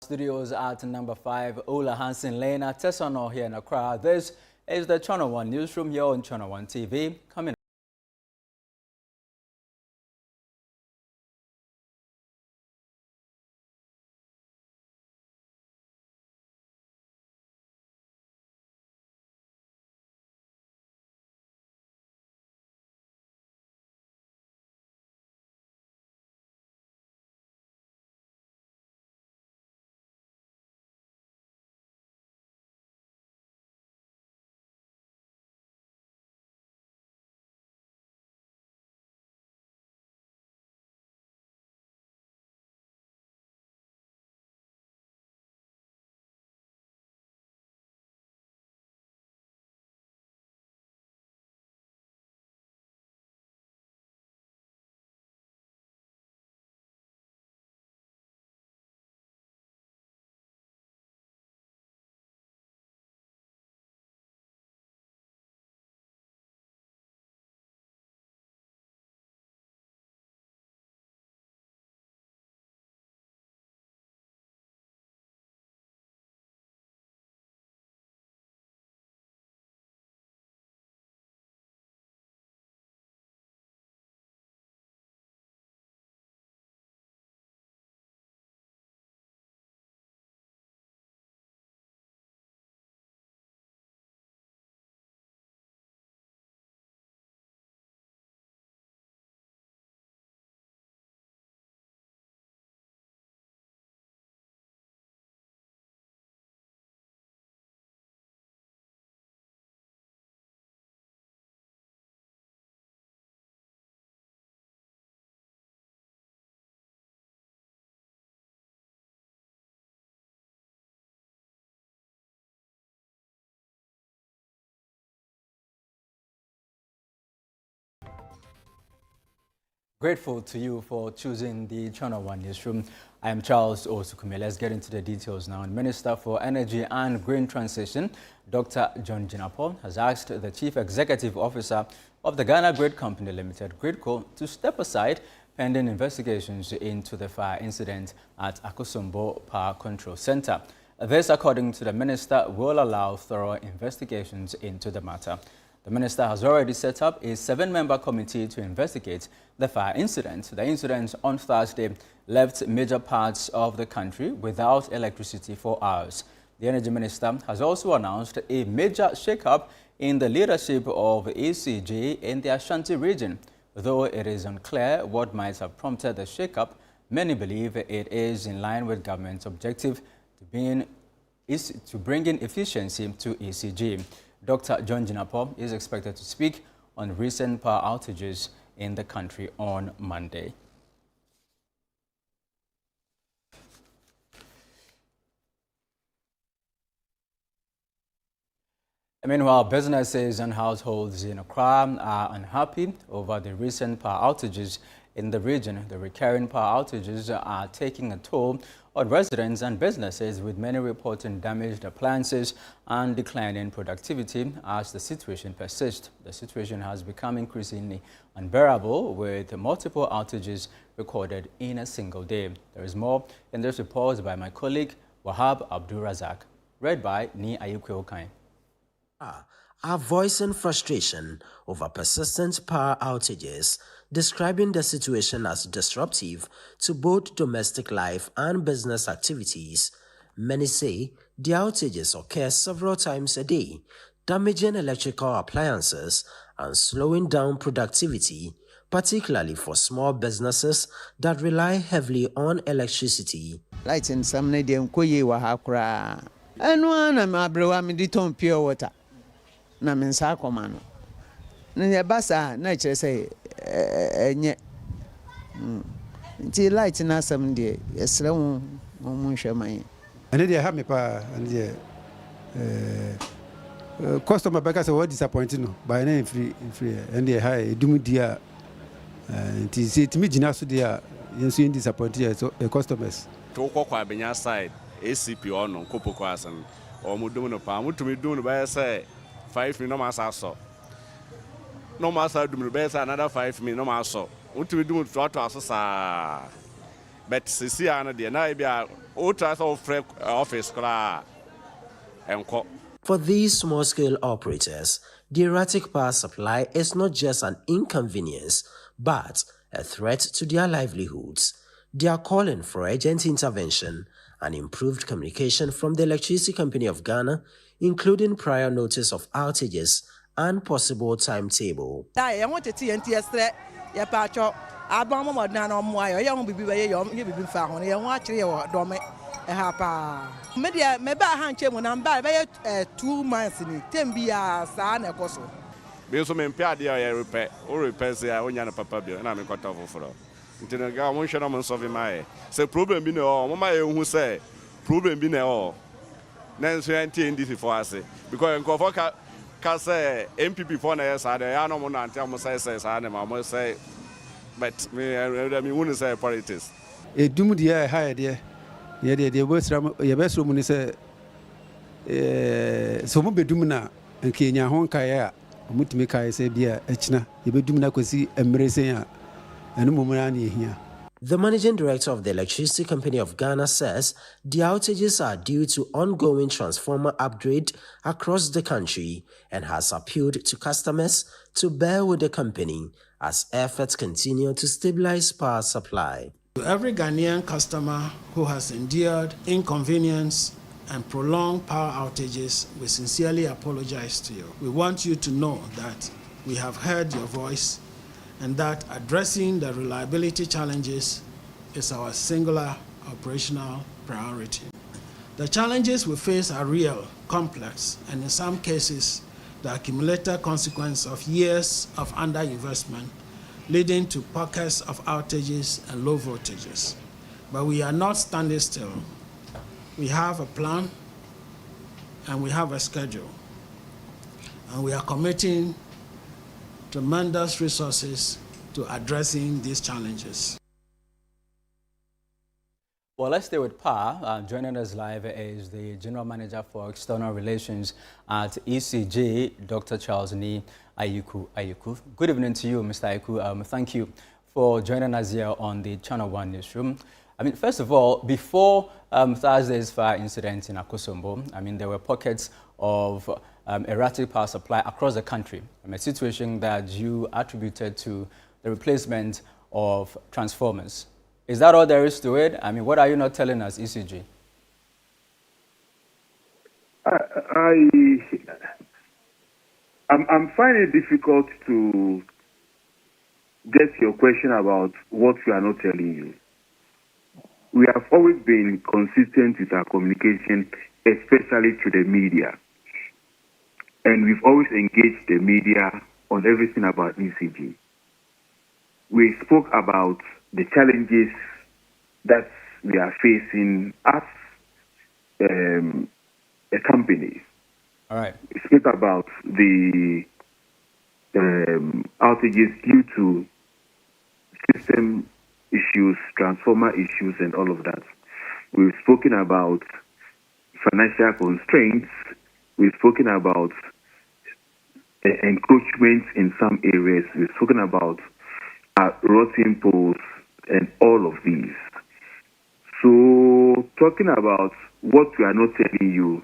Studios at number 5, Ola Hansen Lane at Tesano here in Accra. This is the Channel 1 Newsroom here on Channel 1 TV. Coming Grateful to you for choosing the Channel 1 Newsroom. I am Charles Osukume. Let's get into the details now. Minister for Energy and Green Transition, Dr. John Jinapor, has asked the Chief Executive Officer of the Ghana Grid Company Limited, Gridco, to step aside pending investigations into the fire incident at Akosombo Power Control Center. This, according to the minister, will allow thorough investigations into the matter. The minister has already set up a 7-member committee to investigate the fire incident. The incident on Thursday left major parts of the country without electricity for hours. The energy minister has also announced a major shake-up in the leadership of ECG in the Ashanti region. Though it is unclear what might have prompted the shake-up, many believe it is in line with government's objective to bring in efficiency to ECG. Dr. John Jinapor is expected to speak on recent power outages in the country on Monday. Meanwhile, businesses and households in Accra are unhappy over the recent power outages in the region. The recurring power outages are taking a toll on residents and businesses, with many reporting damaged appliances and declining productivity as the situation persists. The situation has become increasingly unbearable, with multiple outages recorded in a single day. There is more in this report by my colleague Wahab Abdul Razak, read by Ni Ayukwe Okai. Are voicing frustration over persistent power outages, describing the situation as disruptive to both domestic life and business activities. Many say the outages occur several times a day, damaging electrical appliances and slowing down productivity, particularly for small businesses that rely heavily on electricity. Lights in some Nadian Koye Wahakra. And one am abrewa mediton pure water. Na mensa komano na ya basa na kire say enye nti light na asem de yesre wo mo hweman ene de ha me pa ene customer beka say what disappointing no by na free ene de ha edum dia nti say timi gina so dia yenso disappointed so customers to kokwa benya side ACP ono kopoko asan o mo dum no pa mo tumi dum no ba say 5 minutes no masaso no masa dum be say another 5 minutes no maso untumi dum to aso sa But sisi ana de na be a ultra so office kra enko. For these small-scale operators, the erratic power supply is not just an inconvenience, but a threat to their livelihoods. They are calling for urgent intervention and improved communication from the Electricity Company of Ghana, including prior notice of outages and possible timetable. Media meba hanche mo namba be 2 months ni tembia sa na ekoso Be so me mpia de ya repair o repair say onya na papa bi na me kwata foforo ntino ga mo hwe na mo solve my say problem bi na o mo ma ehu say problem bi na o na nso anti ndc for ase because enko for ka say MPP for na yes ade ya no mo na anti mo say sa na ma mo say but me wouldn't say politics edum dia ha de ye best room ni say so mo bedum na nke nya ho nkae a mutimi kae say bia achina ye bedum na kwasi emresen a eno momra na ehia. The managing director of the Electricity Company of Ghana says the outages are due to ongoing transformer upgrade across the country and has appealed to customers to bear with the company as efforts continue to stabilize power supply. To every Ghanaian customer who has endured inconvenience and prolonged power outages, we sincerely apologize to you. We want you to know that we have heard your voice and that addressing the reliability challenges is our singular operational priority. The challenges we face are real, complex, and in some cases, the accumulated consequence of years of underinvestment, leading to pockets of outages and low voltages. But we are not standing still. We have a plan and we have a schedule. And we are committing tremendous resources to addressing these challenges. Well, let's stay with power. Joining us live is the General Manager for External Relations at ECG, Dr. Charles Ni Ayuku. Good evening to you, Mr. Ayuku. Thank you for joining us here on the Channel 1 Newsroom. I mean, first of all, before Thursday's fire incident in Akosombo, I mean, there were pockets of erratic power supply across the country. I mean, a situation that you attributed to the replacement of transformers. Is that all there is to it? I mean, what are you not telling us, ECG? I'm finding it difficult to get your question about what we are not telling you. We have always been consistent with our communication, especially to the media. And we've always engaged the media on everything about ECG. We spoke about the challenges that we are facing as a company. All right. We spoke about the outages due to system issues, transformer issues, and all of that. We've spoken about financial constraints. We've spoken about encroachments in some areas. We've spoken about rotting poles and all of these. So, talking about what we are not telling you,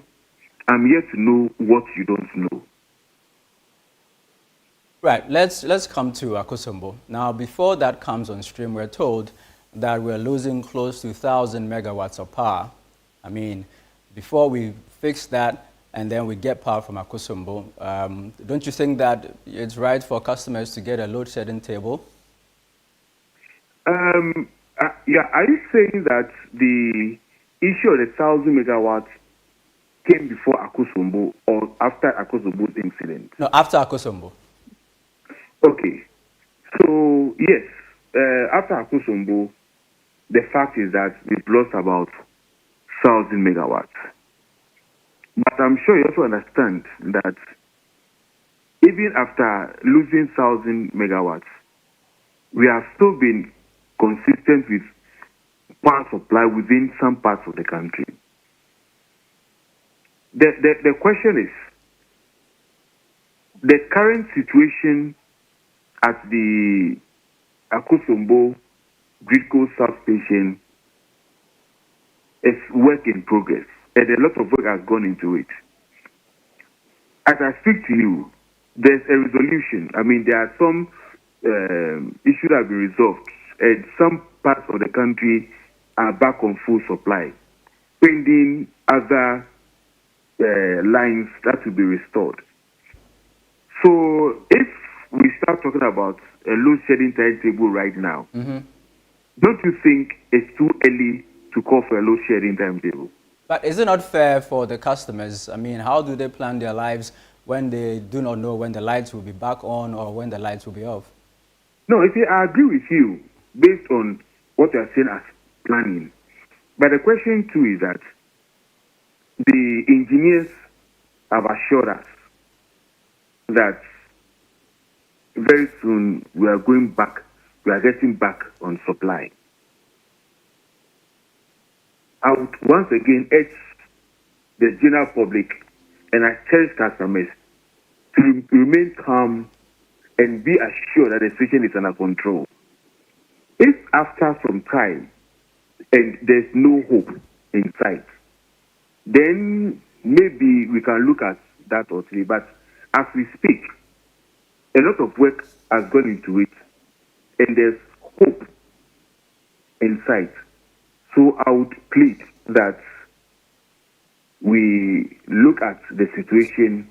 I'm here to know what you don't know. Right, let's come to Akosombo. Now, before that comes on stream, we're told that we're losing close to 1,000 megawatts of power. I mean, before we fix that and then we get power from Akosombo, don't you think that it's right for customers to get a load shedding table? Yeah, are you saying that the issue of the 1,000 megawatts came before Akosombo or after Akosombo's incident? No, after Akosombo. Okay. So, yes, after Akosombo, the fact is that we've lost about 1,000 megawatts. But I'm sure you also understand that even after losing 1,000 megawatts, we have still been consistent with power supply within some parts of the country. The question is, the current situation at the Akosombo Gridco substation It's work in progress, and a lot of work has gone into it. As I speak to you, there's a resolution. I mean, there are some issues that have been resolved, and some parts of the country are back on full supply, pending other lines that will be restored. So if we start talking about a load shedding timetable right now, don't you think it's too early to call for a load shedding timetable? But is it not fair for the customers? I mean, how do they plan their lives when they do not know when the lights will be back on or when the lights will be off? No, you see, I agree with you based on what you are saying as planning. But the question too is that the engineers have assured us that very soon we are getting back on supply. I would once again urge the general public and our cherished customers to remain calm and be assured that the situation is under control. If after some time and there's no hope in sight, then maybe we can look at that or three. But as we speak, a lot of work has gone into it, and there's hope in sight. So I would plead that we look at the situation.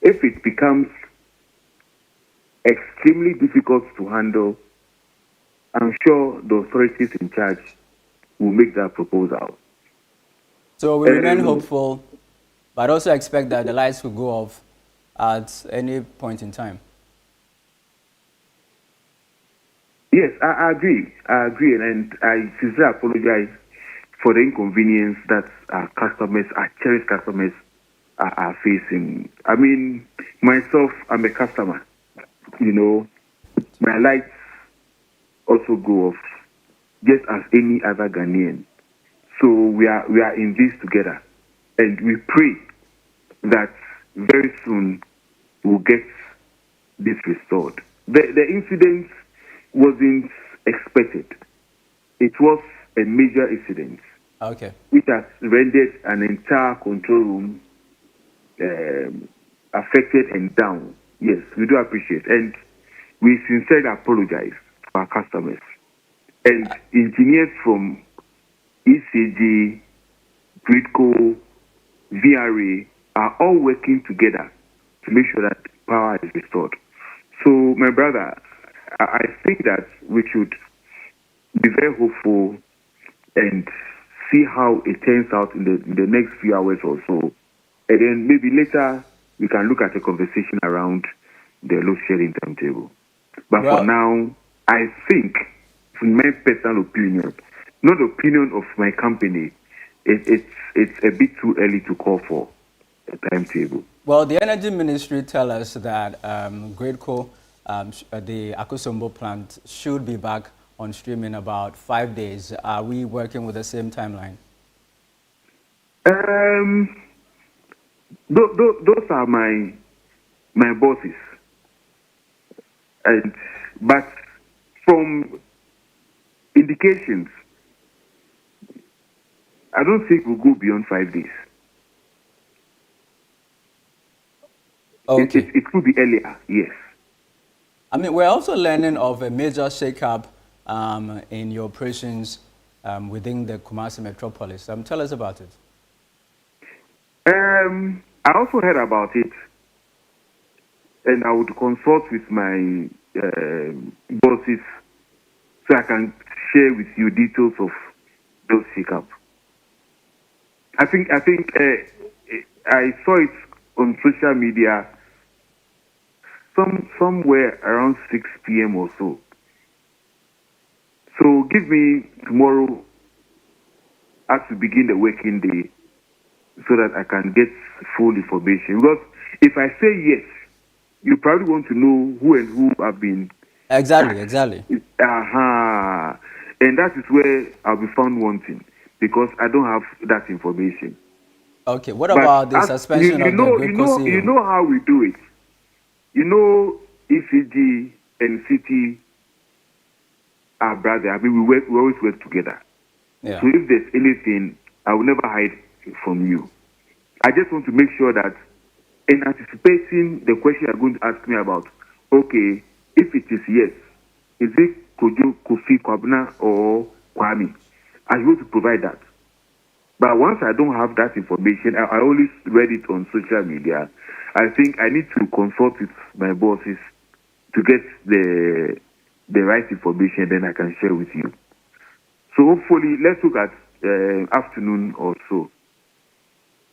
If it becomes extremely difficult to handle, I'm sure the authorities in charge will make that proposal. So we remain hopeful, but also expect that the lights will go off at any point in time. Yes, I agree, and I sincerely apologize for the inconvenience that our customers, our cherished customers, are facing. I mean, myself, I'm a customer. You know, my lights also go off, just as any other Ghanaian. So we are in this together, and we pray that very soon we'll get this restored. The incident wasn't expected. It was a major incident, Okay. which has rendered an entire control room affected and down. Yes, we do appreciate, and we sincerely apologize to our customers. And engineers from ECG, Gridco, VRA are all working together to make sure that power is restored. So, my brother, I think that we should be very hopeful and see how it turns out in the next few hours or so. And then maybe later we can look at a conversation around the load shedding timetable. But for now, I think, in my personal opinion, not the opinion of my company, it's a bit too early to call for a timetable. Well, the Energy Ministry tell us that Gridco, the Akosombo plant, should be back on stream in about 5 days. Are we working with the same timeline? Those are my bosses. But from indications, I don't think we'll go beyond 5 days. Okay. It could be earlier, yes. I mean, we're also learning of a major shake-up in your operations within the Kumasi metropolis. Tell us about it. I also heard about it, and I would consult with my bosses so I can share with you details of those shake-up. I think I saw it on social media somewhere around 6 p.m. or so. So give me tomorrow as we begin the working day so that I can get full information. Because if I say yes, you probably want to know who and who have been. Exactly. And that is where I'll be found wanting because I don't have that information. Okay, what about the suspension of the Gridco CEO? You know how we do it. You know, ECG and CT are brother. I mean, we always work together. Yeah. So if there's anything, I will never hide from you. I just want to make sure that in anticipating the question you're going to ask me about, okay, if it is yes, is it Kojo, Kofi, Kwabena, or Kwame? I want to provide that. But once I don't have that information, I always read it on social media. I think I need to consult with my bosses to get the right information, then I can share with you. So hopefully, let's look at afternoon or so.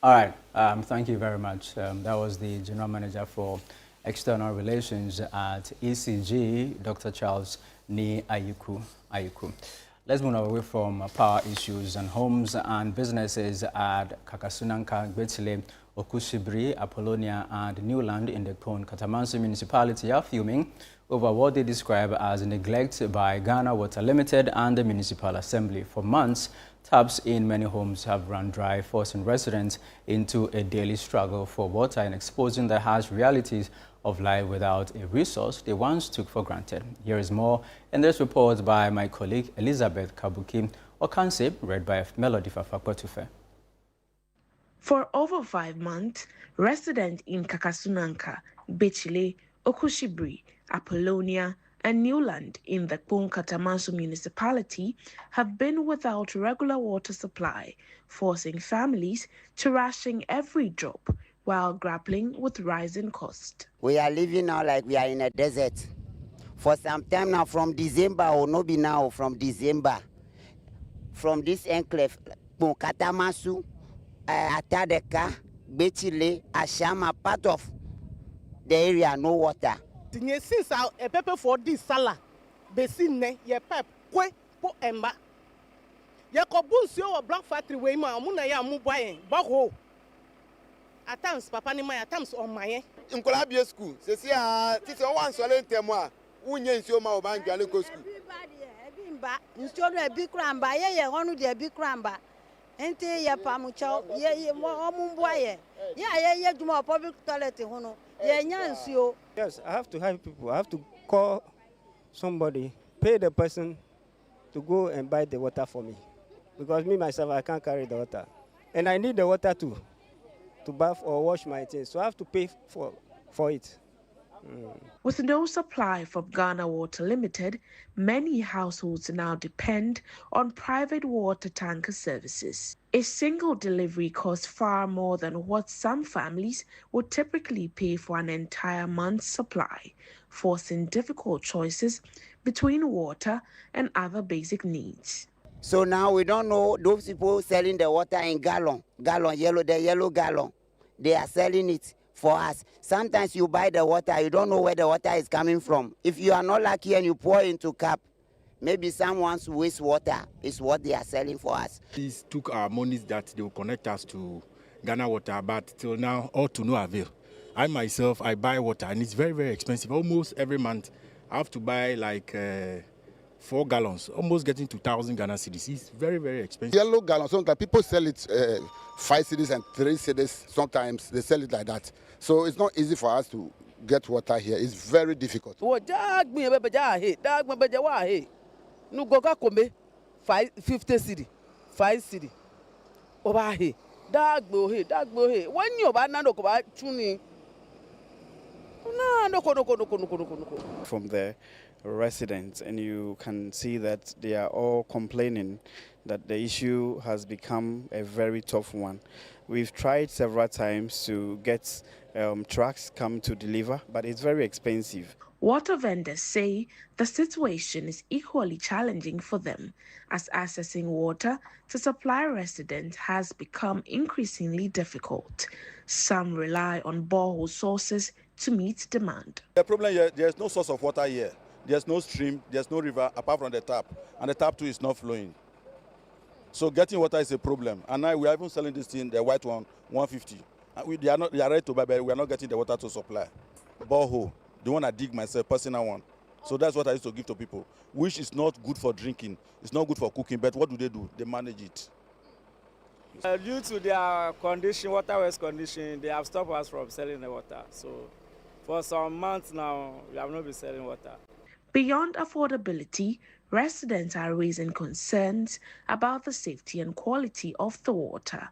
All right. Thank you very much. That was the General Manager for External Relations at ECG, Dr. Charles Ni Ayuku. Let's move away from power issues, and homes and businesses at Kakasunanka, Gbetile, Okushibri, Apollonia, and Newland in the Kpone Katamanso municipality are fuming over what they describe as neglect by Ghana Water Limited and the Municipal Assembly. For months, taps in many homes have run dry, forcing residents into a daily struggle for water and exposing the harsh realities of life without a resource they once took for granted. Here is more in this report by my colleague Elizabeth Kabuki Okanse, read by Melody Fafakpatufe. For over 5 months, residents in Kakasunanka, Bechile, Okushibri, Apollonia, and Newland in the Kpone Katamanso municipality have been without regular water supply, forcing families to ration every drop while grappling with rising costs. We are living now like we are in a desert. For some time now, from December, or no be now, from December, from this enclave, Kpone Katamanso, Atadeka, Bechile, Ashama, part of the area, no water. Since a pepper for this sala, Besine, ye pep, kwe, po emba. Yakobun your black factory way, ma, Muna ya mubaye, baho. At times, Papa Nima, at times on my in Colabia school, says, yeah, it's a one solent temoa, Union Soma Bank, Galico school. Instead of a big cramba, ye, one of the big cramba. Ente ya pamucho, ye, more mumboye. Yeah, do more public toilet, hono. Yes, I have to help people. I have to call somebody, pay the person to go and buy the water for me. Because me, myself, I can't carry the water. And I need the water too, to bath or wash my things. So I have to pay for it. With no supply from Ghana Water Limited, many households now depend on private water tanker services. A single delivery costs far more than what some families would typically pay for an entire month's supply, forcing difficult choices between water and other basic needs. So now we don't know those people selling the water in gallon, yellow, the yellow gallon. They are selling it for us. Sometimes you buy the water, you don't know where the water is coming from. If you are not lucky and you pour into cup, maybe someone's wastewater is what they are selling for us. These took our monies that they will connect us to Ghana Water, but till now, all to no avail. I myself, I buy water and it's very, very expensive. Almost every month, I have to buy like 4 gallons, almost getting to 1,000 Ghana cedis. It's very, very expensive. Yellow gallons, sometimes people sell it 5 cedis and 3 cedis. Sometimes they sell it like that. So it's not easy for us to get water here. It's very difficult. No go Kpone 50 cedi, 5 cedi. Over here, dag bo he. When you ba na no ko ba tuni. No. From the residents, and you can see that they are all complaining that the issue has become a very tough one. We've tried several times to get trucks come to deliver, but it's very expensive. Water vendors say the situation is equally challenging for them, as accessing water to supply residents has become increasingly difficult. Some rely on borehole sources to meet demand. The problem here, there's no source of water here. There's no stream, there's no river apart from the tap, and the tap too is not flowing. So getting water is a problem. And now we are even selling this thing, the white one, 150. They are ready to buy, but we are not getting the water to supply. Borehole. The one I dig myself, personal one. So that's what I used to give to people, which is not good for drinking. It's not good for cooking, but what do? They manage it. Due to their condition, waterways condition, they have stopped us from selling the water. So for some months now, we have not been selling water. Beyond affordability, residents are raising concerns about the safety and quality of the water.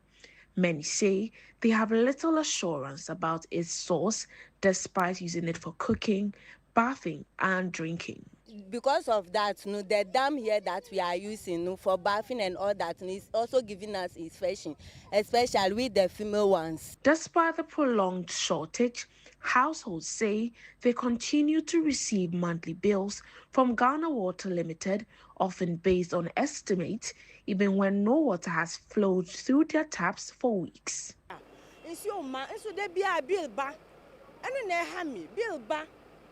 Many say they have little assurance about its source despite using it for cooking, bathing, and drinking. Because of that, the dam here that we are using for bathing and all that is also giving us infection, especially with the female ones. Despite the prolonged shortage, households say they continue to receive monthly bills from Ghana Water Limited, often based on estimates, even when no water has flowed through their taps for weeks.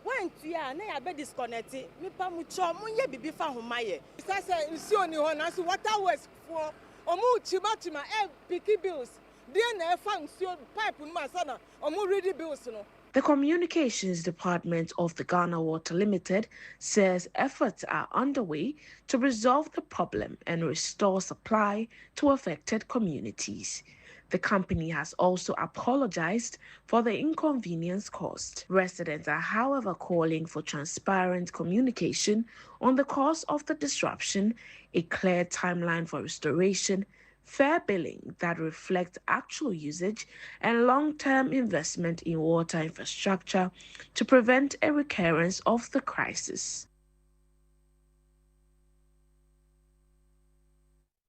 When you are na disconnected, me pa mucho munye bibi fa homaye. Because nsi oni ho na so water was for omu chimatima piki bills. Dey na fa nsi pipe no masana omu ready bills no. The Communications Department of the Ghana Water Limited says efforts are underway to resolve the problem and restore supply to affected communities. The company has also apologized for the inconvenience caused. Residents are, however, calling for transparent communication on the cause of the disruption, a clear timeline for restoration, fair billing that reflects actual usage, and long-term investment in water infrastructure to prevent a recurrence of the crisis.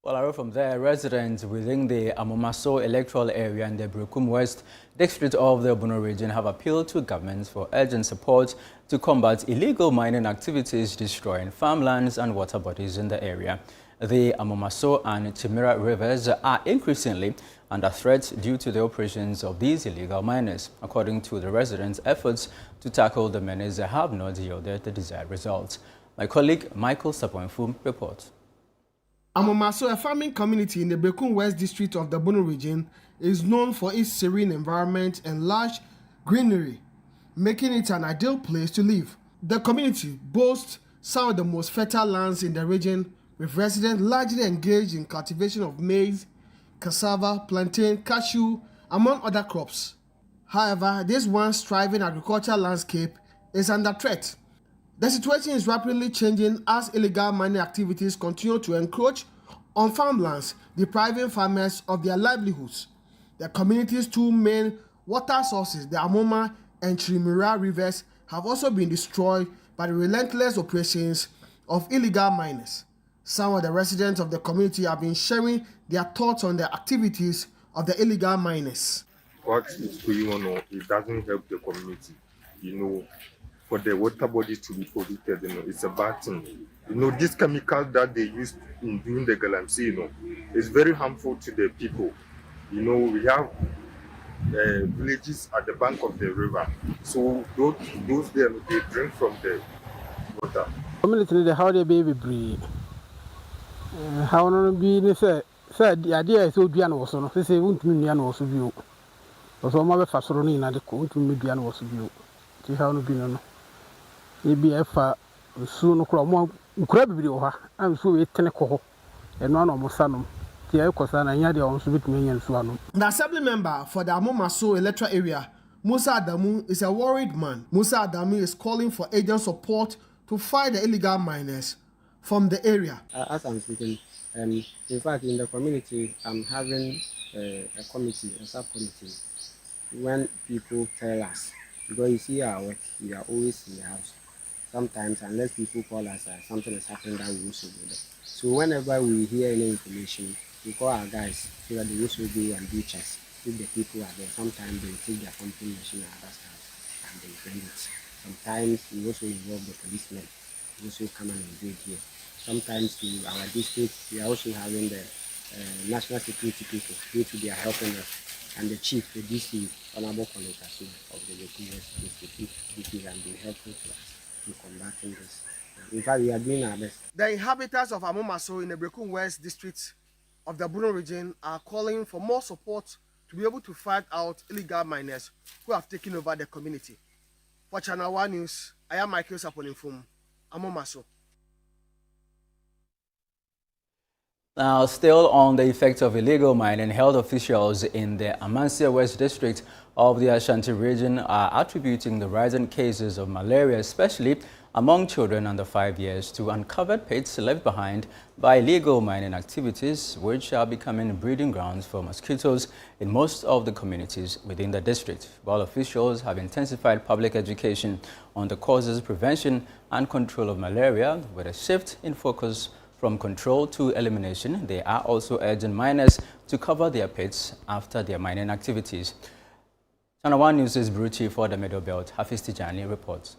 Well, I wrote from there, residents within the Amomaso electoral area in the Brekum West district of the Bono region have appealed to governments for urgent support to combat illegal mining activities destroying farmlands and water bodies in the area. The Amomaso and Chimera rivers are increasingly under threat due to the operations of these illegal miners. According to the residents, efforts to tackle the menace have not yielded the desired results. My colleague Michael Saponfu reports. Amomaso, a farming community in the Brekum West district of the Bono region, is known for its serene environment and large greenery, making it an ideal place to live. The community boasts some of the most fertile lands in the region, with residents largely engaged in cultivation of maize, cassava, plantain, cashew, among other crops. However, this once thriving agricultural landscape is under threat. The situation is rapidly changing as illegal mining activities continue to encroach on farmlands, depriving farmers of their livelihoods. The community's two main water sources, the Amoma and Chirimira rivers, have also been destroyed by the relentless operations of illegal miners. Some of the residents of the community have been sharing their thoughts on the activities of the illegal miners. What is going on, it doesn't help the community, for the water bodies to be polluted, it's a bad thing. This chemical that they use in doing the galamsey, is very harmful to the people. We have villages at the bank of the river, so those there, they drink from the water. Community, how they baby breed. How no be said the idea is so dian was no say won't me dian was view. Also my fasoroni na de ko won't me dian was view. Ti how no be no. Maybe if soon crab video, I'm so a teneco and one of Mosanum. The assembly member for the Amomaso electoral area, Musa Adamu, is a worried man. Musa Adamu is calling for agent support to fight the illegal miners from the area. As I'm speaking, in fact, in the community, I'm having a committee, a subcommittee, when people tell us, because you see our work, we are always in the house. Sometimes, unless people call us, something has happened that we also do. So whenever we hear any information, we call our guys so that they also go and do checks. If the people are there, sometimes they take their pumping machine at that house and they bring it. Sometimes we also involve the policemen. They also come and invade here. Sometimes in our district, we are also having the national security people, which they are helping us. And the chief, the DC, Honorable Collector of the West District, have been helpful to us in combating this. In fact, we are doing our best. The inhabitants of Amomaso in the Brekum West district of the Bono region are calling for more support to be able to fight out illegal miners who have taken over the community. For Channel 1 News, I am Michael Saponin from Amomaso. Now, still on the effects of illegal mining, health officials in the Amansia West district of the Ashanti region are attributing the rising cases of malaria, especially among children under 5 years to uncovered pits left behind by illegal mining activities, which are becoming breeding grounds for mosquitoes in most of the communities within the district. While officials have intensified public education on the causes, prevention and control of malaria, with a shift in focus from control to elimination, they are also urging miners to cover their pits after their mining activities. Channel 1 News' Bureau Chief for the Middle Belt, Hafiz Tijani, reports.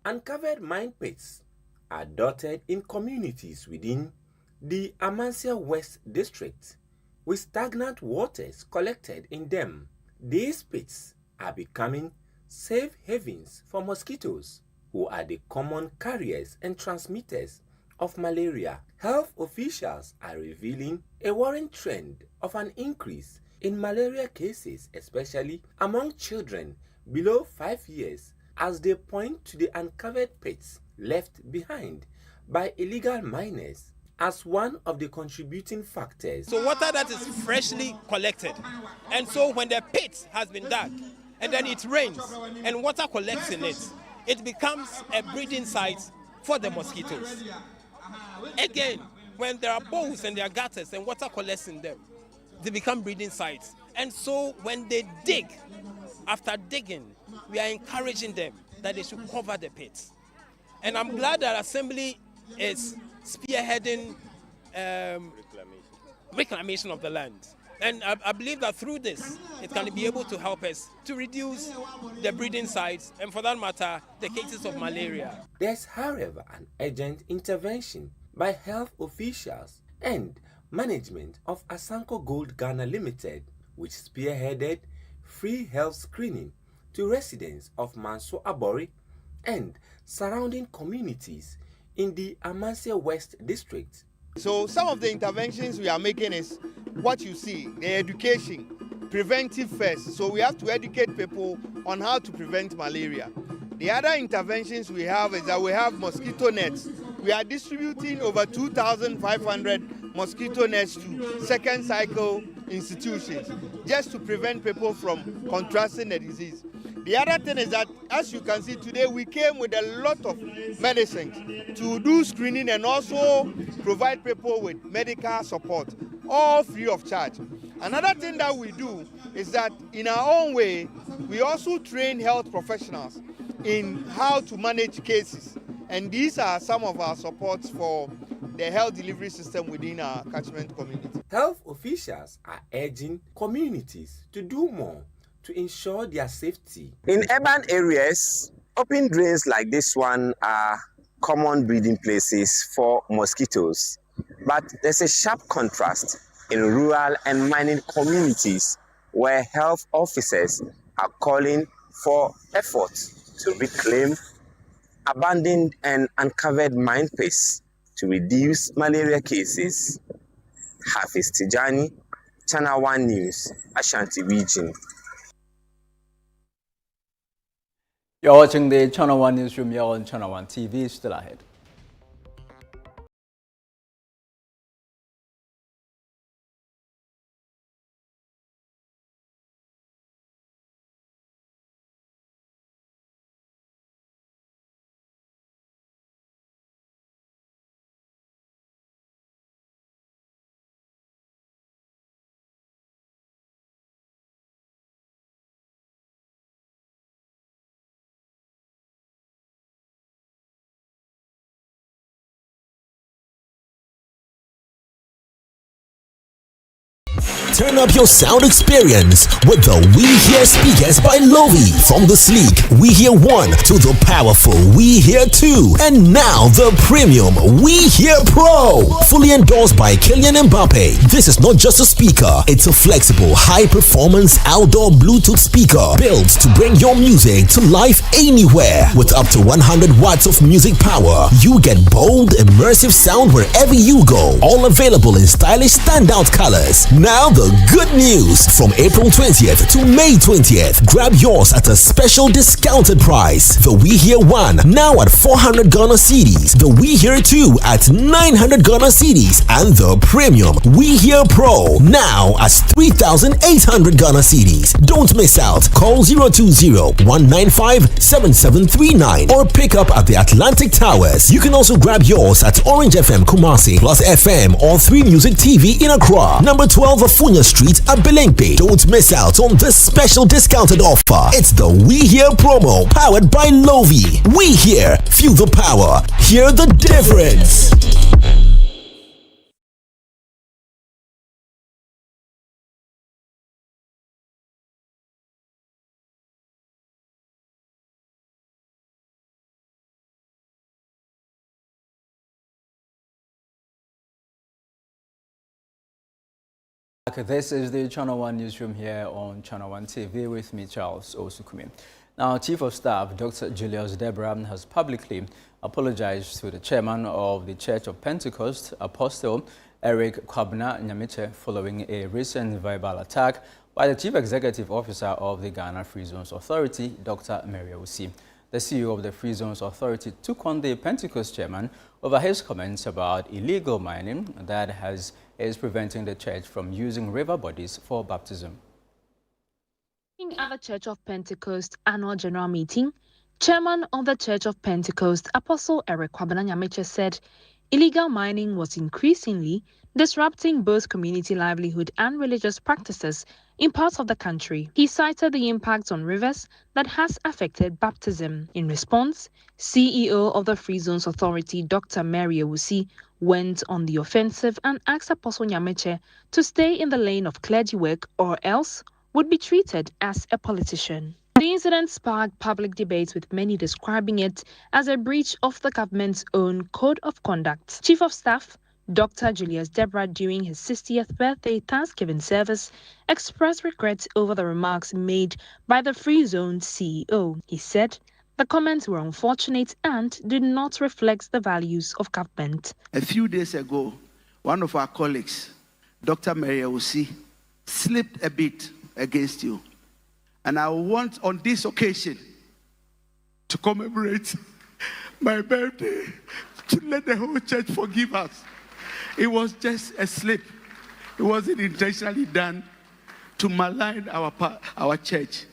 Uncovered mine pits are dotted in communities within the Amansia West District, with stagnant waters collected in them. These pits are becoming safe havens for mosquitoes, who are the common carriers and transmitters of malaria. Health officials are revealing a worrying trend of an increase in malaria cases, especially among children below 5 years, as they point to the uncovered pits left behind by illegal miners as one of the contributing factors. So water that is freshly collected, and so when the pit has been dug and then it rains and water collects in it, it becomes a breeding site for the mosquitoes. Again, when there are bowls and there are gutters and water collects in them, they become breeding sites. And so when they dig, after digging, we are encouraging them that they should cover the pits. And I'm glad that Assembly is spearheading reclamation of the land. And I believe that through this, it can be able to help us to reduce the breeding sites and, for that matter, the cases of malaria. There's, however, an urgent intervention by health officials and management of Asanko Gold Ghana Limited, which spearheaded free health screening to residents of Manso Abori and surrounding communities in the Amansia West District. So some of the interventions we are making is what you see, the education, preventive first. So we have to educate people on how to prevent malaria. The other interventions we have is that we have mosquito nets. We are distributing over 2,500 mosquito nets to second cycle institutions just to prevent people from contracting the disease. The other thing is that, as you can see today, we came with a lot of medicines to do screening and also provide people with medical support, all free of charge. Another thing that we do is that in our own way, we also train health professionals in how to manage cases. And these are some of our supports for the health delivery system within our catchment community. Health officials are urging communities to do more to ensure their safety. In urban areas, open drains like this one are common breeding places for mosquitoes. But there's a sharp contrast in rural and mining communities where health officers are calling for efforts to reclaim abandoned and uncovered mine pits to reduce malaria cases. Hafiz Tijani, Channel 1 News, Ashanti Region. You're watching the Channel 1 Newsroom here on Channel 1 TV. Still ahead. Turn up your sound experience with the We Hear speakers by Lovi. From the sleek We Hear 1 to the powerful We Hear 2. And now the premium We Hear Pro. Fully endorsed by Kylian Mbappe. This is not just a speaker, it's a flexible, high-performance outdoor Bluetooth speaker built to bring your music to life anywhere. With up to 100 watts of music power, you get bold, immersive sound wherever you go. All available in stylish standout colors. Now the the good news. From April 20th to May 20th, grab yours at a special discounted price. The We Hear 1 now at 400 Ghana cedis, the We Hear 2 at 900 Ghana cedis, and the premium We Hear Pro now at 3,800 Ghana cedis. Don't miss out. Call 020-195-7739 or pick up at the Atlantic Towers. You can also grab yours at Orange FM Kumasi, Plus FM, or 3 Music TV in Accra. Number 12 Afunya Street at Belengpe. Don't miss out on this special discounted offer. It's the We Hear promo powered by Lovi. We Hear, feel the power, hear the difference. This is the Channel 1 Newsroom here on Channel 1 TV with me, Charles Osukumi. Now, Chief of Staff Dr. Julius Deborah has publicly apologized to the chairman of the Church of Pentecost, Apostle Eric Kwabena Nyamiche, following a recent verbal attack by the Chief Executive Officer of the Ghana Free Zones Authority, Dr. Mary Awusi. The CEO of the Free Zones Authority took on the Pentecost chairman over his comments about illegal mining that is preventing the church from using river bodies for baptism. At the Church of Pentecost annual general meeting, Chairman of the Church of Pentecost, Apostle Eric Kwabena Nyamiche, said illegal mining was increasingly disrupting both community livelihood and religious practices in parts of the country. He cited the impact on rivers that has affected baptism. In response, CEO of the Free Zones Authority, Dr. Mary Awusi, went on the offensive and asked Apostle Nyamiche to stay in the lane of clergy work or else would be treated as a politician. The incident sparked public debates, with many describing it as a breach of the government's own code of conduct. Chief of Staff Dr. Julius Deborah, during his 60th birthday Thanksgiving service, expressed regret over the remarks made by the Free Zone CEO. He said the comments were unfortunate and did not reflect the values of government. A few days ago, one of our colleagues, Dr. Mary Awusi, slipped a bit against you. And I want on this occasion to commemorate my birthday, to let the whole church forgive us. It was just a slip. It wasn't intentionally done to malign our church.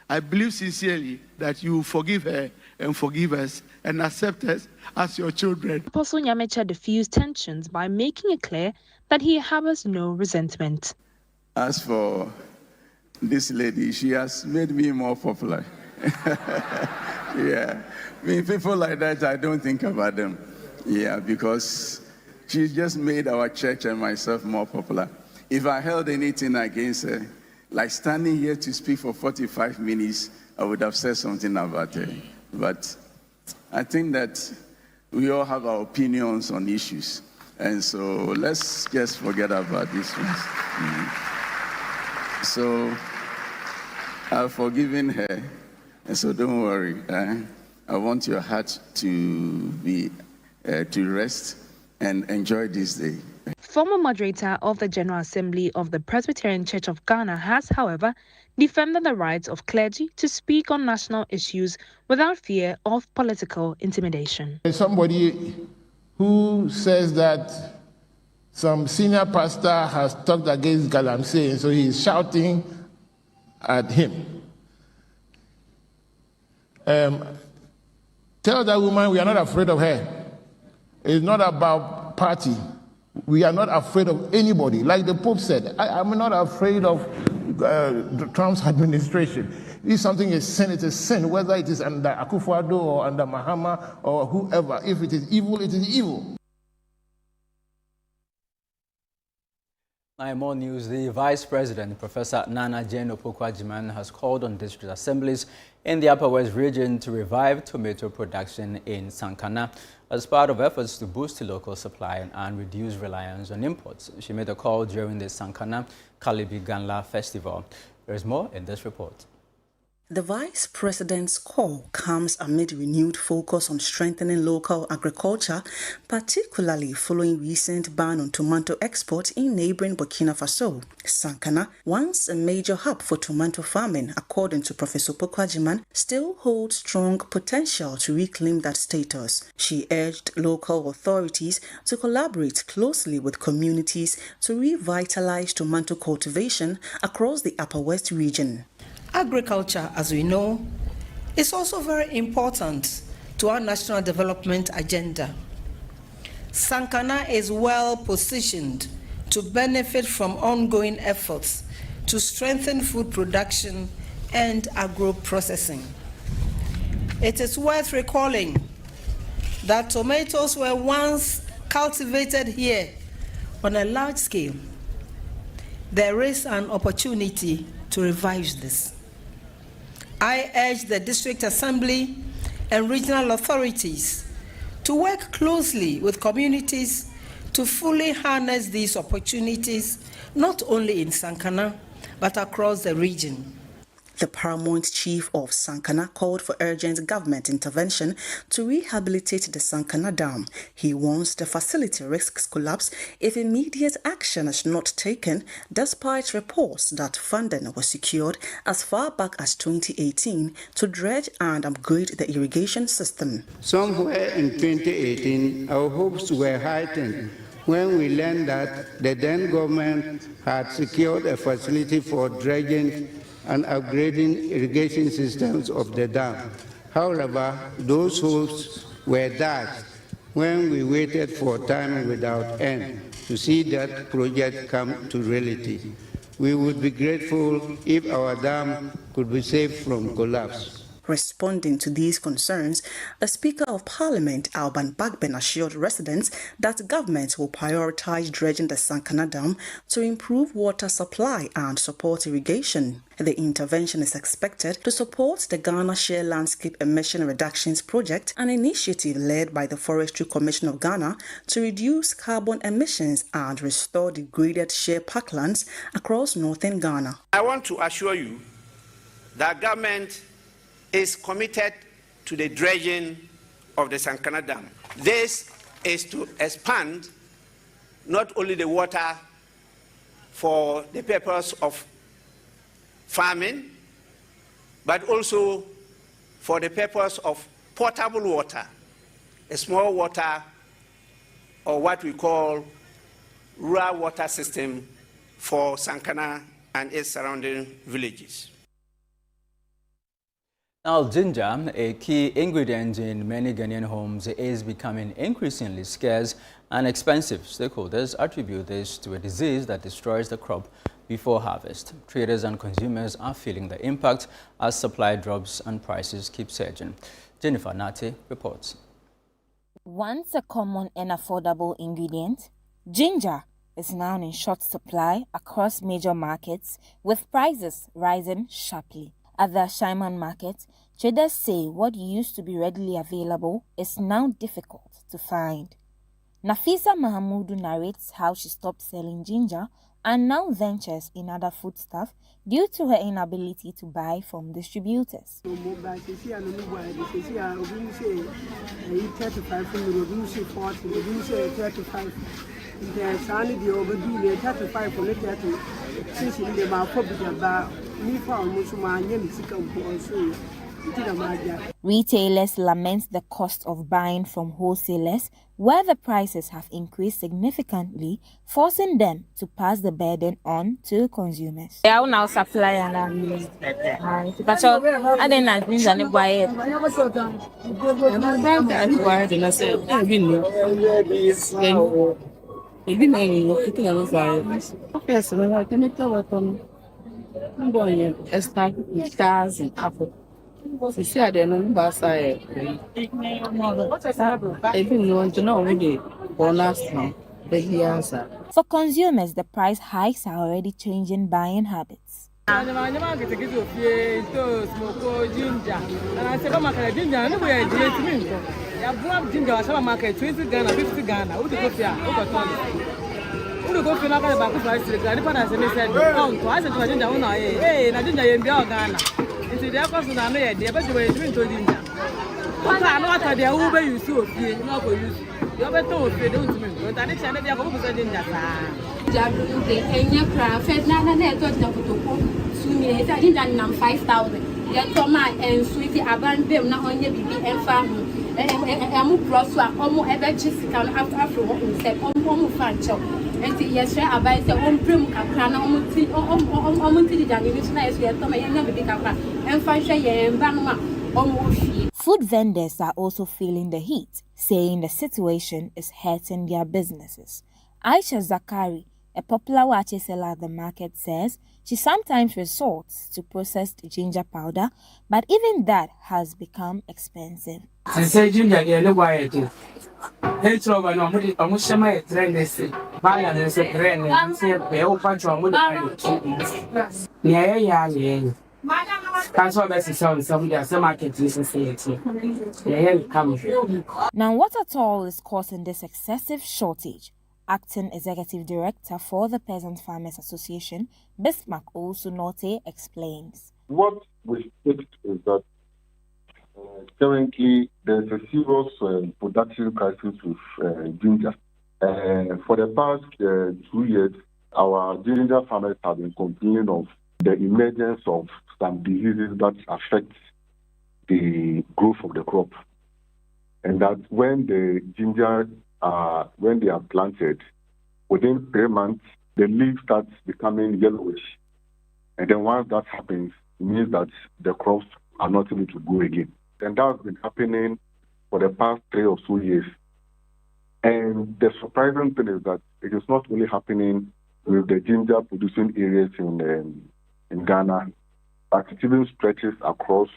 I believe sincerely that you forgive her and forgive us and accept us as your children. Apostle Nyamiche diffused tensions by making it clear that he harbors no resentment. As for this lady, she has made me more popular. Yeah. I mean, people like that, I don't think about them. Yeah, because she just made our church and myself more popular. If I held anything against her, like standing here to speak for 45 minutes, I would have said something about her. But I think that we all have our opinions on issues. And so let's just forget about this one. So I've forgiven her. And so don't worry. I want your heart to be to rest and enjoy this day. Former moderator of the General Assembly of the Presbyterian Church of Ghana has, however, defended the rights of clergy to speak on national issues without fear of political intimidation. There's somebody who says that some senior pastor has talked against Galamsey, and so he's shouting at him. Tell that woman we are not afraid of her. It's not about party. We are not afraid of anybody. Like the Pope said, I'm not afraid of Trump's administration. If something is sin, it is sin, whether it is under Akufo-Addo or under Mahama or whoever. If it is evil, it is evil. Now, in more news, the Vice President, Professor Nana Jane Opoku-Agyeman, has called on district assemblies in the Upper West region to revive tomato production in Sankana as part of efforts to boost local supply and reduce reliance on imports. She made a call during the Sankana Kalibi Ganla Festival. There is more in this report. The Vice President's call comes amid renewed focus on strengthening local agriculture, particularly following recent ban on tomato export in neighboring Burkina Faso. Sankana, once a major hub for tomato farming, according to Professor Pokwajiman, still holds strong potential to reclaim that status. She urged local authorities to collaborate closely with communities to revitalize tomato cultivation across the Upper West region. Agriculture, as we know, is also very important to our national development agenda. Sankana is well positioned to benefit from ongoing efforts to strengthen food production and agro-processing. It is worth recalling that tomatoes were once cultivated here on a large scale. There is an opportunity to revive this. I urge the District Assembly and regional authorities to work closely with communities to fully harness these opportunities, not only in Sankana, but across the region. The paramount chief of Sankana called for urgent government intervention to rehabilitate the Sankana Dam. He warns the facility risks collapse if immediate action is not taken, despite reports that funding was secured as far back as 2018 to dredge and upgrade the irrigation system. Somewhere in 2018, our hopes were heightened when we learned that the then government had secured a facility for dredging and upgrading irrigation systems of the dam. However, those hopes were dashed when we waited for time without end to see that project come to reality. We would be grateful if our dam could be saved from collapse. Responding to these concerns, the Speaker of Parliament, Alban Bagben, assured residents that government will prioritize dredging the Sankana Dam to improve water supply and support irrigation. The intervention is expected to support the Ghana Share Landscape Emission Reductions Project, an initiative led by the Forestry Commission of Ghana to reduce carbon emissions and restore degraded share parklands across northern Ghana. I want to assure you that government is committed to the dredging of the Sankana Dam. This is to expand not only the water for the purpose of farming, but also for the purpose of potable water, a small water, or what we call rural water system for Sankana and its surrounding villages. Now, ginger, a key ingredient in many Ghanaian homes, is becoming increasingly scarce and expensive. Stakeholders attribute this to a disease that destroys the crop before harvest. Traders and consumers are feeling the impact as supply drops and prices keep surging. Jennifer Nate reports. Once a common and affordable ingredient, ginger is now in short supply across major markets, with prices rising sharply. At the Shaiman market, traders say what used to be readily available is now difficult to find. Nafisa Mahamudu narrates how she stopped selling ginger and now ventures in other foodstuff due to her inability to buy from distributors. Retailers lament the cost of buying from wholesalers, where the prices have increased significantly, forcing them to pass the burden on to consumers. They are now supplying but I didn't buy it. For consumers, the price hikes are already changing buying habits. there was an idea, but you were doing to Ginger. What I know what they over you so fear, not for you. You ever told me, don't me, but I didn't have a said in that. Any craft, Nana, I thought that to soon, I didn't 5,000. Yet, Thomas and Sweetie abandoned them not only baby and family. I'm cross almost ever just come after what we said, almost fancho. And yes, I buy the home prim, a crown almost the Janis, nice, we are Thomas and never become and find and Banma almost. Food vendors are also feeling the heat, saying the situation is hurting their businesses. Aisha Zakari, a popular wache seller at the market, says she sometimes resorts to processed ginger powder, but even that has become expensive. I say ginger, yeah, why it is. It's over no money, I'm going to trend this. Buy and say, trend and say, pay off punch on money. Yeah. That's what best is some market Now, what at all is causing this excessive shortage? Acting Executive Director for the Peasant Farmers Association, Bismarck Osunote, explains. What we fixed is that currently there's a serious production crisis with ginger. For the past 2 years, our ginger farmers have been complaining of the emergence of some diseases that affect the growth of the crop. And that when the ginger when they are planted, within 3 months, the leaf starts becoming yellowish. And then once that happens, it means that the crops are not able to grow again. And that has been happening for the past 3 or so years. And the surprising thing is that it is not only happening with the ginger producing areas in Ghana, but it even stretches across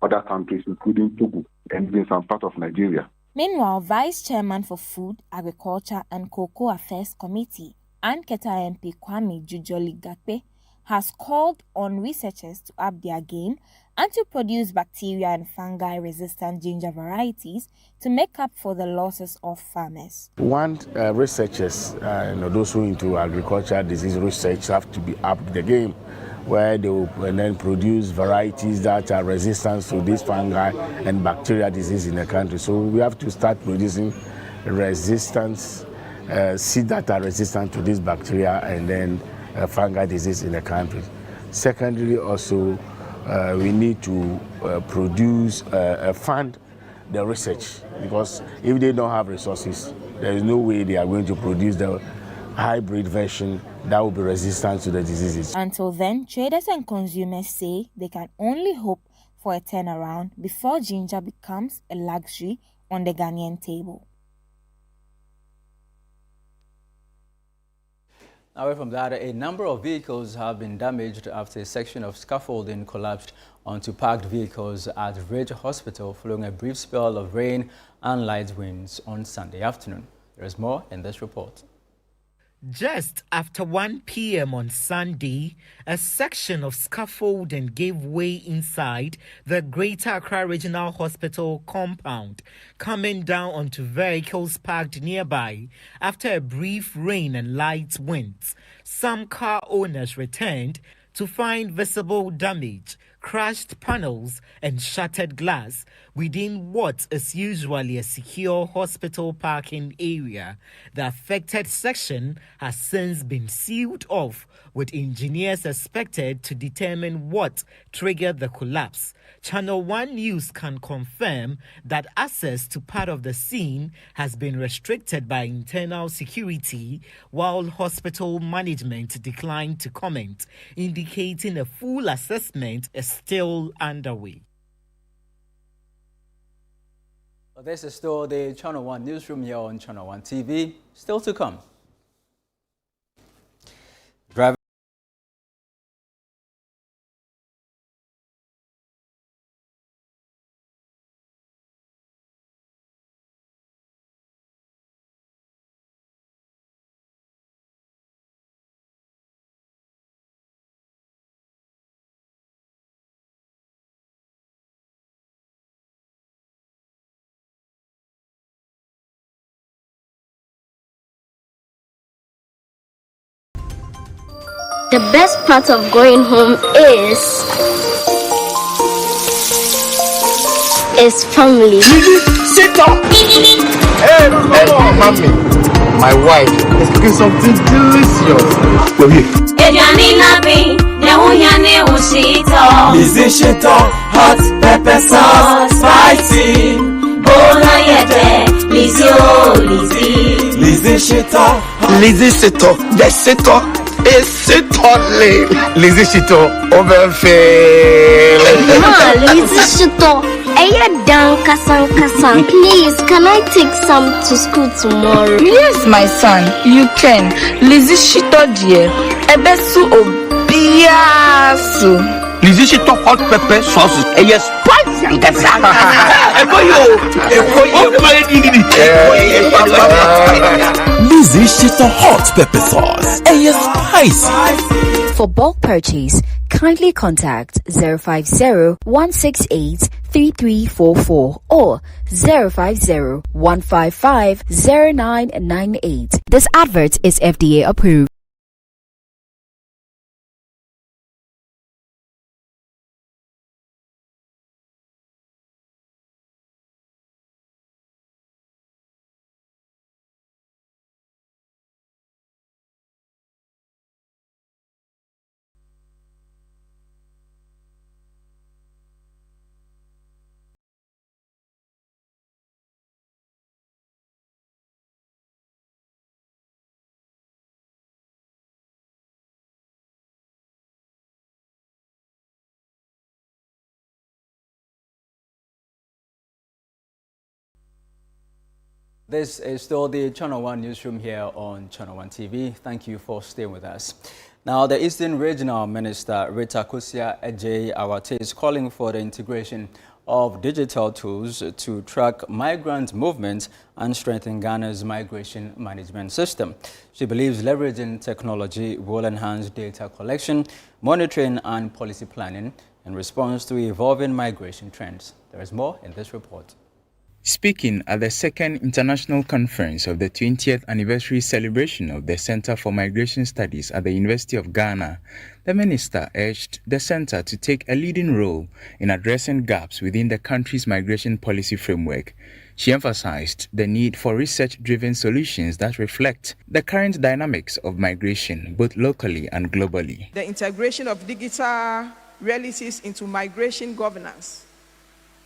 other countries, including Togo and even some part of Nigeria. Meanwhile, Vice Chairman for Food, Agriculture and Cocoa Affairs Committee, Anketa MP Kwame Jujoli Gakpe, has called on researchers to up their game and to produce bacteria and fungi-resistant ginger varieties to make up for the losses of farmers. One, researchers, those who are into agricultural disease research have to be up the game, where they will then produce varieties that are resistant to this fungi and bacteria disease in the country. So we have to start producing resistance seeds that are resistant to this bacteria and then fungi disease in the country. Secondly, also, we need to fund the research, because if they don't have resources, there is no way they are going to produce the hybrid version that will be resistant to the diseases. Until then, traders and consumers say they can only hope for a turnaround before ginger becomes a luxury on the Ghanaian table. Away from that, a number of vehicles have been damaged after a section of scaffolding collapsed onto parked vehicles at Ridge Hospital following a brief spell of rain and light winds on Sunday afternoon. There is more in this report. Just after 1 p.m. on Sunday, a section of scaffolding gave way inside the Greater Accra Regional Hospital compound, coming down onto vehicles parked nearby after a brief rain and light winds. Some car owners returned to find visible damage, crashed panels and shattered glass within what is usually a secure hospital parking area. The affected section has since been sealed off, with engineers expected to determine what triggered the collapse. Channel 1 News can confirm that access to part of the scene has been restricted by internal security, while hospital management declined to comment, indicating a full assessment is still underway. Well, this is still the Channel 1 Newsroom here on Channel 1 TV. Still to come. The best part of going home is is family. Sit up! Hey, mommy, my wife is cooking something delicious. Go here. Lizzy hot pepper sauce, spicy. Bona yete, Lizzy oh Lizzy. Lizzy The Shito is Shito. Lizzy Shito over fail. Lizzy Shito, please, can I take some to school tomorrow? Yes, my son, you can. Lizzy Shito dear, ebesu obiasu. Lizzy Shito hot pepper sauce is spicy and Lizzy Shito hot pepper sauce. Spicy. For bulk purchase, kindly contact 050-168-3344 or 050-155-0998. This advert is FDA approved. This is still the Channel 1 newsroom here on Channel 1 TV. Thank you for staying with us. Now, the Eastern Regional Minister Rita Kusia Ejay Awate is calling for the integration of digital tools to track migrant movement and strengthen Ghana's migration management system. She believes leveraging technology will enhance data collection, monitoring and policy planning in response to evolving migration trends. There is more in this report. Speaking at the second international conference of the 20th anniversary celebration of the Center for Migration Studies at the University of Ghana, the minister urged the center to take a leading role in addressing gaps within the country's migration policy framework. She emphasized the need for research-driven solutions that reflect the current dynamics of migration, both locally and globally. The integration of digital realities into migration governance,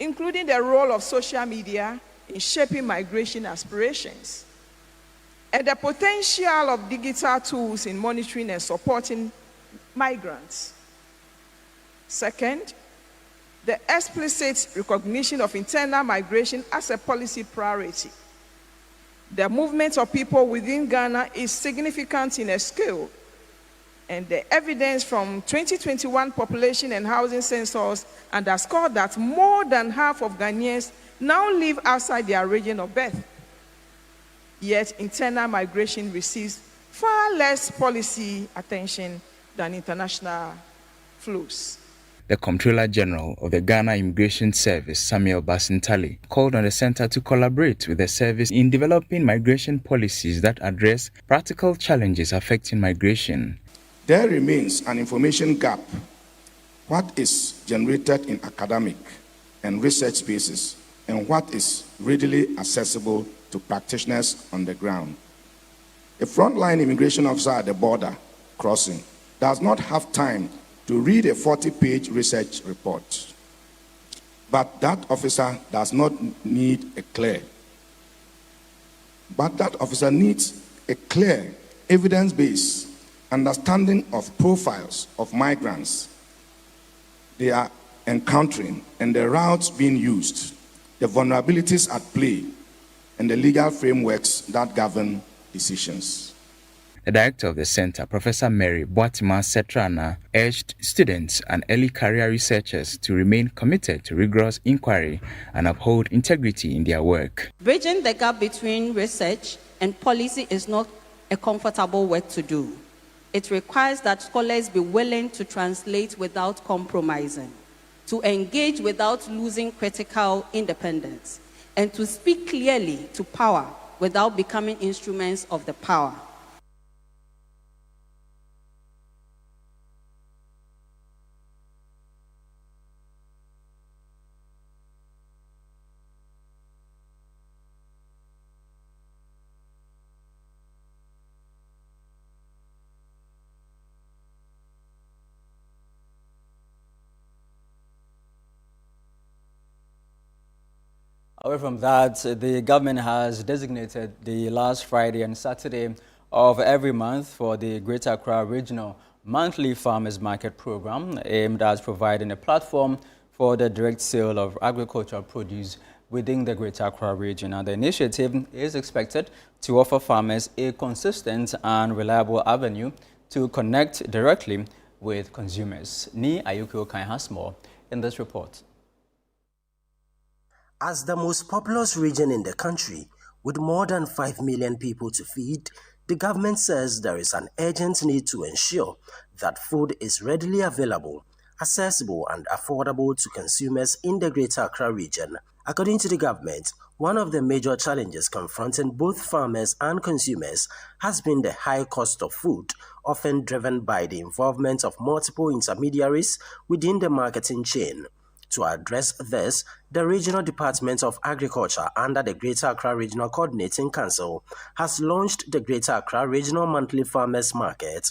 including the role of social media in shaping migration aspirations, and the potential of digital tools in monitoring and supporting migrants. Second, the explicit recognition of internal migration as a policy priority. The movement of people within Ghana is significant in a scale, and the evidence from 2021 population and housing census underscored that more than half of Ghanaians now live outside their region of birth. Yet internal migration receives far less policy attention than international flows. The Comptroller General of the Ghana Immigration Service, Samuel Basintali, called on the center to collaborate with the service in developing migration policies that address practical challenges affecting migration. There remains an information gap. What is generated in academic and research spaces and what is readily accessible to practitioners on the ground. A frontline immigration officer at the border crossing does not have time to read a 40-page research report. But that officer does not need a clear. But that officer needs a clear, evidence-based understanding of profiles of migrants they are encountering and the routes being used, the vulnerabilities at play, and the legal frameworks that govern decisions. The director of the center, Professor Mary Boatima Setrana, urged students and early career researchers to remain committed to rigorous inquiry and uphold integrity in their work. Bridging the gap between research and policy is not a comfortable work to do. It requires that scholars be willing to translate without compromising, to engage without losing critical independence, and to speak clearly to power without becoming instruments of the power. Away from that, the government has designated the last Friday and Saturday of every month for the Greater Accra Regional Monthly Farmers Market Program, aimed at providing a platform for the direct sale of agricultural produce within the Greater Accra region. And the initiative is expected to offer farmers a consistent and reliable avenue to connect directly with consumers. Ni Ayuko Kai has more in this report. As the most populous region in the country, with more than 5 million people to feed, the government says there is an urgent need to ensure that food is readily available, accessible and affordable to consumers in the Greater Accra region. According to the government, one of the major challenges confronting both farmers and consumers has been the high cost of food, often driven by the involvement of multiple intermediaries within the marketing chain. To address this, the Regional Department of Agriculture under the Greater Accra Regional Coordinating Council has launched the Greater Accra Regional Monthly Farmers Market.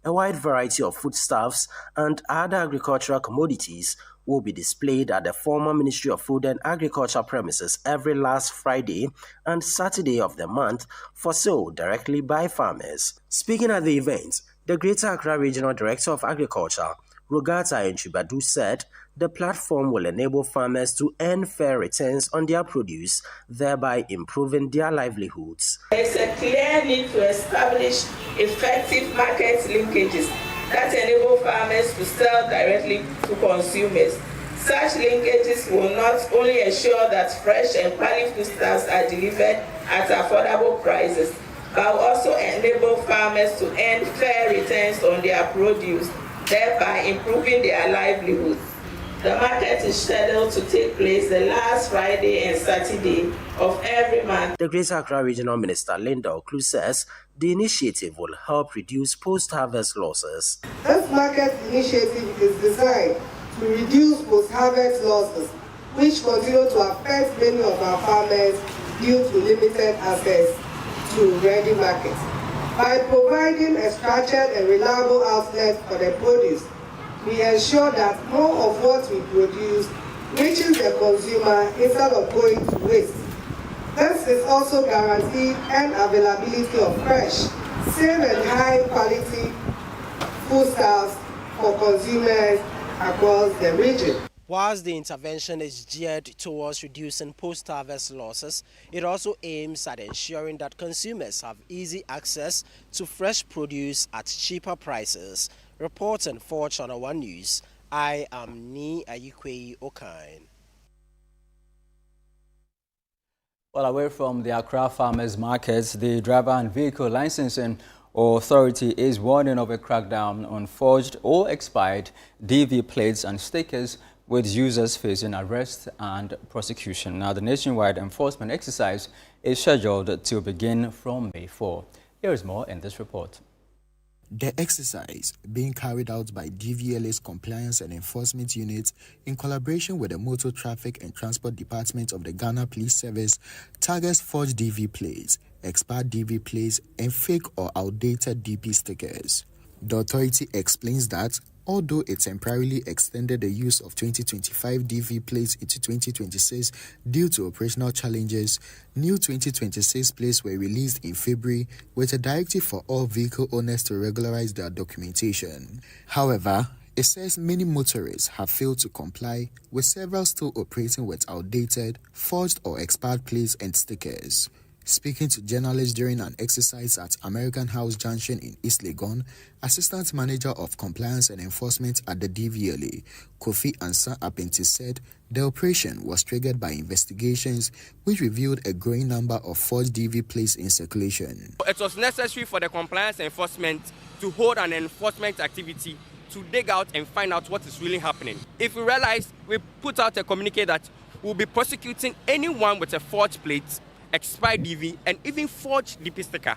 A wide variety of foodstuffs and other agricultural commodities will be displayed at the former Ministry of Food and Agriculture premises every last Friday and Saturday of the month for sale directly by farmers. Speaking at the event, the Greater Accra Regional Director of Agriculture, Rogata Enchibadu, said the platform will enable farmers to earn fair returns on their produce, thereby improving their livelihoods. There is a clear need to establish effective market linkages that enable farmers to sell directly to consumers. Such linkages will not only ensure that fresh and quality foodstuffs are delivered at affordable prices, but will also enable farmers to earn fair returns on their produce, thereby improving their livelihoods. The market is scheduled to take place the last Friday and Saturday of every month. The Greater Accra Regional Minister Linda Oklu says the initiative will help reduce post-harvest losses. This market initiative is designed to reduce post-harvest losses, which continue to affect many of our farmers due to limited access to ready markets. By providing a structured and reliable outlet for the produce, we ensure that more of what we produce reaches the consumer instead of going to waste. This is also guaranteed an availability of fresh, safe and high quality foodstuffs for consumers across the region. Whilst the intervention is geared towards reducing post-harvest losses, it also aims at ensuring that consumers have easy access to fresh produce at cheaper prices. Reporting for Channel 1 News, I am Ni Ayikwe Okain. Well, away from the Accra Farmers Markets, the Driver and Vehicle Licensing Authority is warning of a crackdown on forged or expired DV plates and stickers, with users facing arrest and prosecution. Now, the nationwide enforcement exercise is scheduled to begin from May 4. Here is more in this report. The exercise, being carried out by DVLA's Compliance and Enforcement Unit in collaboration with the Motor Traffic and Transport Department of the Ghana Police Service, targets forged DV plates, expired DV plates, and fake or outdated DP stickers. The authority explains that although it temporarily extended the use of 2025 DV plates into 2026 due to operational challenges, new 2026 plates were released in February with a directive for all vehicle owners to regularize their documentation. However, it says many motorists have failed to comply, with several still operating with outdated, forged or expired plates and stickers. Speaking to journalists during an exercise at American House Junction in East Legon, Assistant Manager of Compliance and Enforcement at the DVLA, Kofi Ansa Apenti, said the operation was triggered by investigations which revealed a growing number of forged DV plates in circulation. It was necessary for the compliance enforcement to hold an enforcement activity to dig out and find out what is really happening. If we realize, we put out a communique that we'll be prosecuting anyone with a forged plate, expired DV, and even forged DP sticker.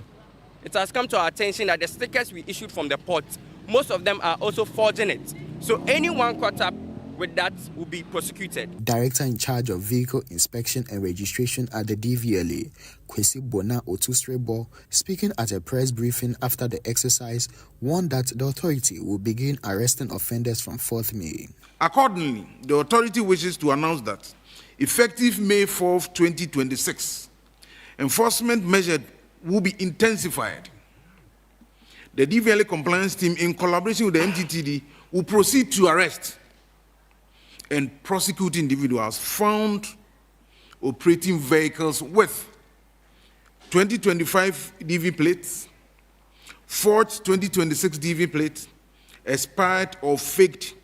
It has come to our attention that the stickers we issued from the port, most of them are also forging it. So anyone caught up with that will be prosecuted. Director in charge of Vehicle Inspection and Registration at the DVLA, Kwesi Bona Otusrebo, speaking at a press briefing after the exercise, warned that the authority will begin arresting offenders from 4th May. Accordingly, the authority wishes to announce that Effective May 4, 2026, enforcement measures will be intensified. The DVLA compliance team, in collaboration with the MTTD, will proceed to arrest and prosecute individuals found operating vehicles with 2025 DV plates, forged 2026 DV plates, expired or faked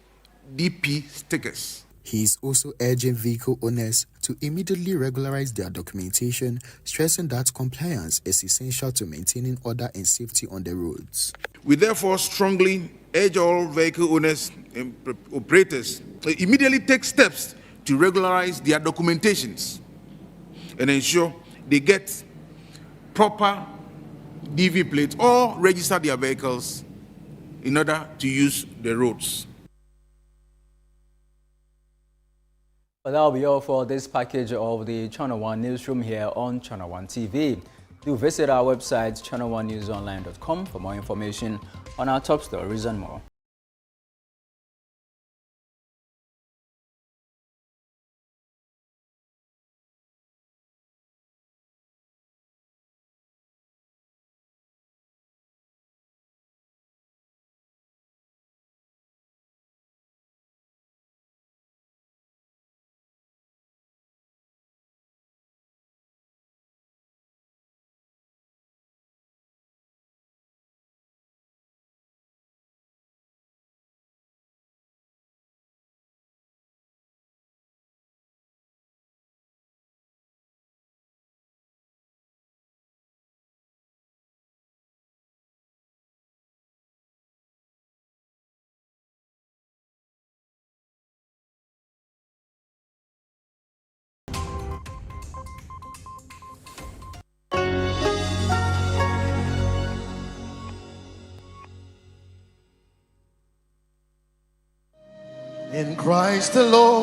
DP stickers. He is also urging vehicle owners to immediately regularize their documentation, stressing that compliance is essential to maintaining order and safety on the roads. We therefore strongly urge all vehicle owners and operators to immediately take steps to regularize their documentations and ensure they get proper DV plates or register their vehicles in order to use the roads. Well, that'll be all for this package of the Channel One Newsroom here on Channel One TV. Do visit our website, channel1newsonline.com, for more information on our top stories and more. In Christ alone.